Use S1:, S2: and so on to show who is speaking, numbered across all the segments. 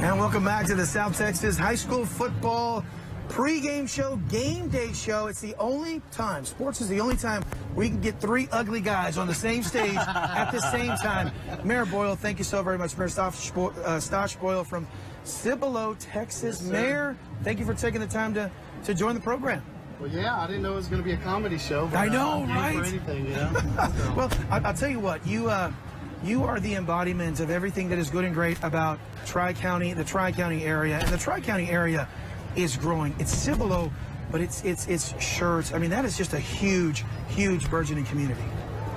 S1: And welcome back to the South Texas High School Football pregame show, game day show. It's the only time, sports is the only time we can get three ugly guys on the same stage at the same time. Mayor Boyle, thank you so very much. Mayor Stosh Boyle from Cibolo, Texas.
S2: Yes,
S1: Mayor, thank you for taking the time to join the program.
S2: Well, yeah, I didn't know it was going to be a comedy show. But,
S1: I know,
S2: I'm
S1: right?
S2: For anything, you know?
S1: Well, I'll tell you what, you are the embodiment of everything that is good and great about Tri-County, the Tri-County area. And the Tri-County area is growing. It's Cibolo, but it's shirts. I mean, that is just a huge, huge burgeoning community.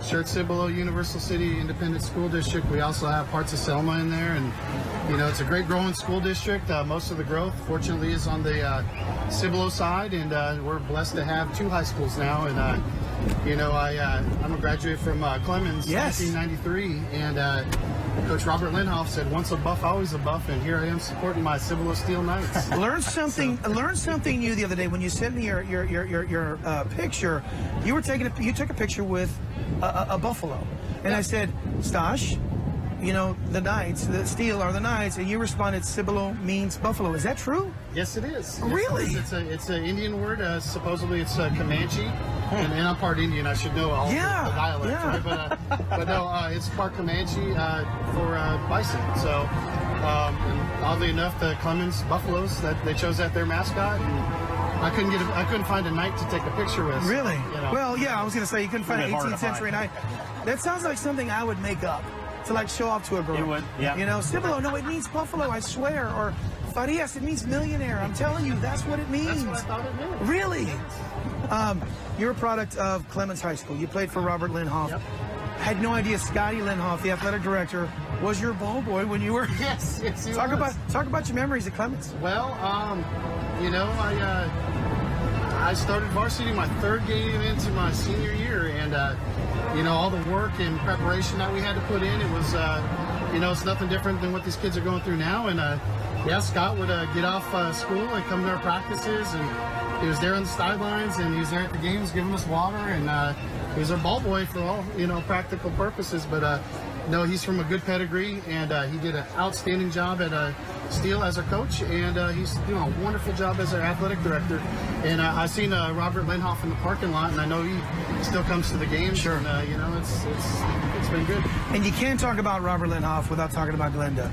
S2: Shirt Cibolo, Universal City Independent School District. We also have parts of Selma in there. And, you know, it's a great growing school district. Most of the growth, fortunately, is on the Cibolo side. And we're blessed to have two high schools now. And, you know, I'm a graduate from Clemens,
S1: yes.
S2: 1993. And Coach Robert Linhoff said, once a buff, always a buff. And here I am supporting my Cibolo Steel Knights.
S1: Learned something new the other day when you sent me your picture. You took a picture with a buffalo, and I said, Stosh, you know, the Knights, the Steel are the Knights, and you responded, Cibolo means buffalo. Is that true?
S2: Yes, it is.
S1: Really?
S2: It's an Indian word. Supposedly it's Comanche, and I'm part Indian. I should know all the dialects, right? But no, it's part Comanche for bison. So, and oddly enough, the Clemens Buffaloes, that they chose that their mascot. And I couldn't find a knight to take a picture with.
S1: Really?
S2: You know.
S1: Well, yeah, I was going to say you couldn't find an 18th century knight. That sounds like something I would make up to like show off to a girl.
S3: It would, yeah.
S1: You know, Cibolo, no, it means buffalo, I swear. Or Farias, it means millionaire. I'm telling you, that's what it means.
S2: That's what I thought it meant.
S1: Really? You're a product of Clemens High School. You played for Robert Linhoff.
S2: Yep.
S1: Had no idea Scotty Linhoff, the athletic director, was your ball boy when you were.
S2: Yes, he
S1: talk
S2: was.
S1: Talk about your memories at Clemens.
S2: Well, you know, I started varsity my third game into my senior year, and you know, all the work and preparation that we had to put in, it was, you know, it's nothing different than what these kids are going through now. And yeah, Scott would get off school and come to our practices, and he was there on the sidelines, and he was there at the games giving us water, and he was our ball boy for all, you know, practical purposes. But no, he's from a good pedigree, and he did an outstanding job at Steel as a coach, and he's doing a wonderful job as our athletic director. And I've seen Robert Linhoff in the parking lot, and I know he still comes to the games.
S1: Sure.
S2: And, you know, it's been good.
S1: And you can't talk about Robert Linhoff without talking about Glenda.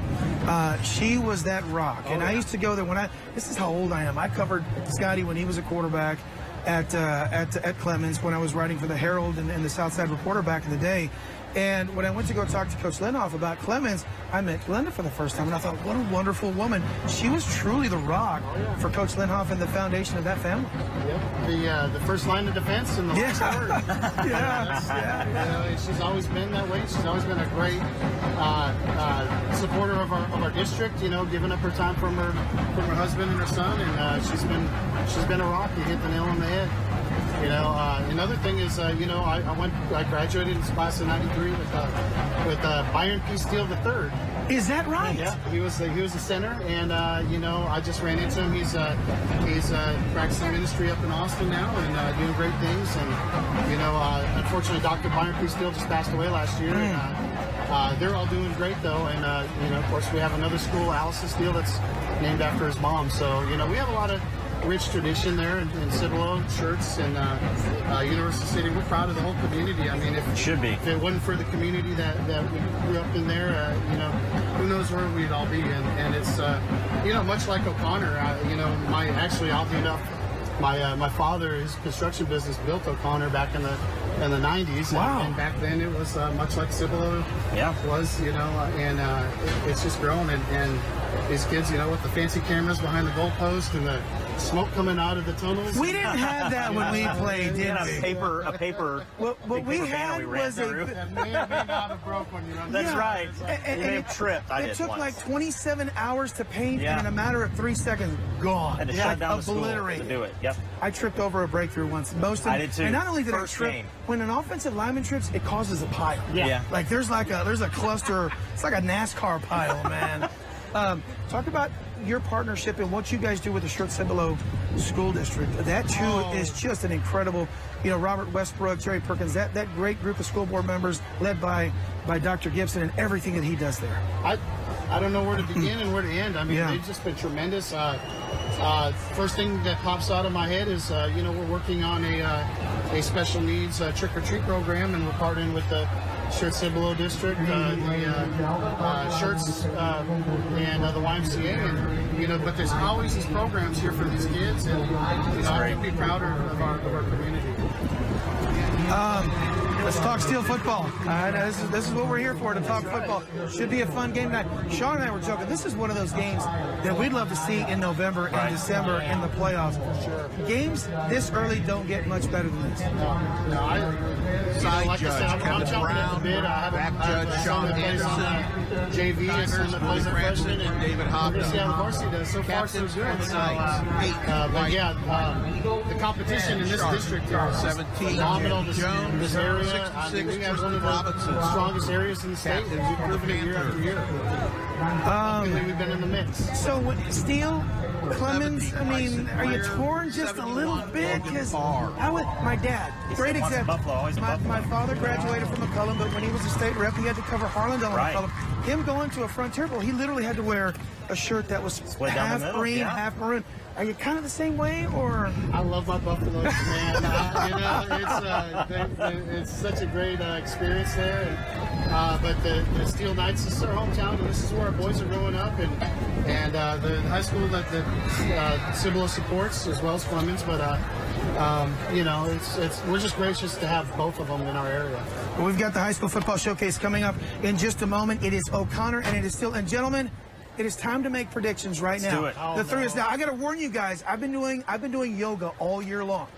S1: She was that rock. And I used to go there this is how old I am. I covered Scotty when he was a quarterback at Clemens, when I was writing for the Herald and the Southside Reporter back in the day. And when I went to go talk to Coach Linhoff about Clemens, I met Glenda for the first time, and I thought, what a wonderful woman. She was truly the rock for Coach Linhoff and the foundation of that family.
S2: Yep. The first line of defense and the last word.
S1: Yeah.
S2: You know, she's always been that way. She's always been a great supporter of our district. You know, giving up her time from her husband and her son, and she's been a rock. You hit the nail on the head. You know, another thing is, you know, I graduated in class of '93 with Byron P. Steele III.
S1: Is that right?
S2: Yeah, he was a center, and you know, I just ran into him. He's practicing ministry up in Austin now, and doing great things. And you know, unfortunately, Dr. Byron P. Steele just passed away last year. And, they're all doing great though, and you know, of course, we have another school, Allison Steele, that's named after his mom. So you know, we have a lot of rich tradition there in Cibolo, shirts, and Universal City. We're proud of the whole community. I mean, if it wasn't for the community that we grew up in there, you know, who knows where we'd all be. And it's, you know, much like O'Connor, you know, oddly enough, my father, his construction business built O'Connor back in the 90s.
S1: Wow.
S2: And back then it was much like Cibolo was, you know, and it's just grown. And these kids, you know, with the fancy cameras behind the goalpost and the smoke coming out of the tunnels.
S1: We didn't have that when we played, did we?
S3: A paper.
S1: What we had was
S2: That may have been out of broke when you know.
S3: That's right.
S1: And
S3: it tripped.
S1: It took like 27 hours to paint, and in a matter of 3 seconds, gone.
S3: Had to shut down the school
S1: obliterated.
S3: to do it. Yep.
S1: I tripped over a breakthrough once.
S3: I did too.
S1: And not only did
S3: First
S1: I trip,
S3: game.
S1: when an offensive lineman trips, it causes a pile.
S3: Yeah.
S1: Like there's a cluster. It's like a NASCAR pile, man. Talk about your partnership and what you guys do with the Shirt Cibolo School District. That too is just an incredible, you know, Robert Westbrook, Jerry Perkins, that great group of school board members led by Dr. Gibson and everything that he does there.
S2: I don't know where to begin and where to end. I mean,
S1: Yeah.
S2: they've just been tremendous. First thing that pops out of my head is, we're working on a special needs trick-or-treat program, and we're partnering with the Cibolo District, the Shirts, and the YMCA. And, but there's always these programs here for these kids, and I couldn't be prouder of our community.
S1: Let's talk Steel football. This is what we're here for, to talk football. Should be a fun game tonight. Sean and I were joking. This is one of those games that we'd love to see in November and December in the playoffs. Sure. Games this early don't get much better than this.
S2: Like I said, I'm jumping at the bid. I have Sean that plays on JV and some that plays on freshman, and David Hopkins. See how the varsity does. So far, so good. But yeah, the competition in this district is phenomenal. This area, we have one of the strongest areas in the state, and we've proven it year after year. We've been in the mix.
S1: So with Steel, Clemens, I mean, are you torn just a little bit? Because my dad, great example. My father graduated from McCullum, but when he was a state rep, he had to cover Harlandale and McCullum. Him going to a Frontier Bowl, he literally had to wear a shirt that was half green, half maroon. Are you kind of the same way, or?
S2: I love my Buffaloes, man. It's such a great experience there. But the Steel Knights, this is our hometown, and this is where our boys are growing up, and the high school that Cibolo supports, as well as Clemens. But we're just gracious to have both of them in our area.
S1: Well, we've got the high school football showcase coming up in just a moment. It is O'Connor, and it is Steel. And gentlemen, it is time to make predictions right now.
S3: Let's do it.
S1: The three is now. I got to warn you guys. I've been doing yoga all year long.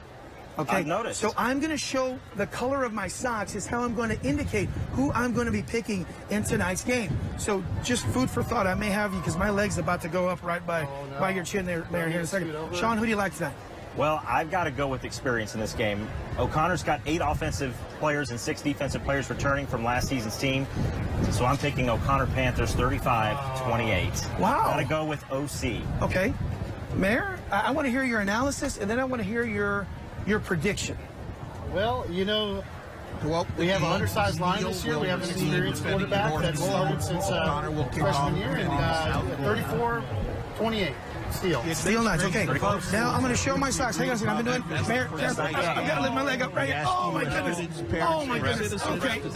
S1: Okay.
S3: I've noticed.
S1: So I'm going to show the color of my socks is how I'm going to indicate who I'm going to be picking in tonight's game. So just food for thought. I may have you because my leg's about to go up right by your chin there here in a second. Sean, who do you like tonight?
S3: Well, I've got to go with experience in this game. O'Connor's got 8 offensive players and 6 defensive players returning from last season's team. So I'm picking O'Connor Panthers 35-28.
S1: Wow.
S3: Got to go with OC.
S1: Okay. Mayor, I want to hear your analysis, and then I want to hear your prediction.
S2: Well, we have an undersized line this year. We have an experienced quarterback that started since freshman year, and 34-28.
S1: Steel Knights, okay. Now I'm going to show my socks. Hang on a second. I've been doing, Mayor, I've got to lift my leg up right here. Oh my goodness. Oh my goodness.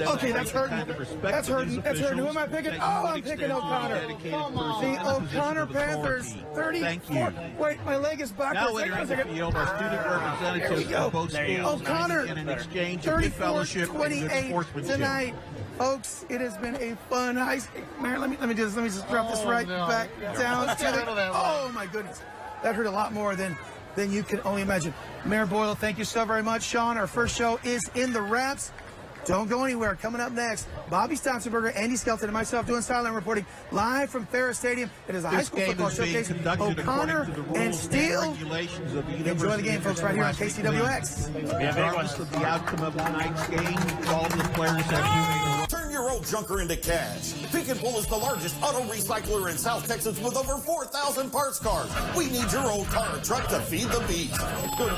S1: Okay, that's hurting. That's hurting. Who am I picking? Oh, I'm picking O'Connor. The O'Connor Panthers, 34. Wait, my leg is backwards. Hang on a second. There we go. O'Connor, 34-28 tonight. Folks, it has been a fun high school. Mayor, let me do this. Let me just drop this back down to the. Oh my goodness, that hurt a lot more than you can only imagine. Mayor Boyle, thank you so very much. Sean, our first show is in the wraps. Don't go anywhere. Coming up next, Bobby Stotzenberger, Andy Skelton, and myself doing sideline reporting live from Farias Stadium. It is a high school football showcase. O'Connor and Steel. Enjoy the game, folks, right here on KCWX.
S4: Regardless of the outcome of tonight's game, all the players have
S5: Turn your old junker into cash. Pick and Pull is the largest auto recycler in South Texas with over 4,000 parts cars. We need your old car or truck to feed the beast. Go to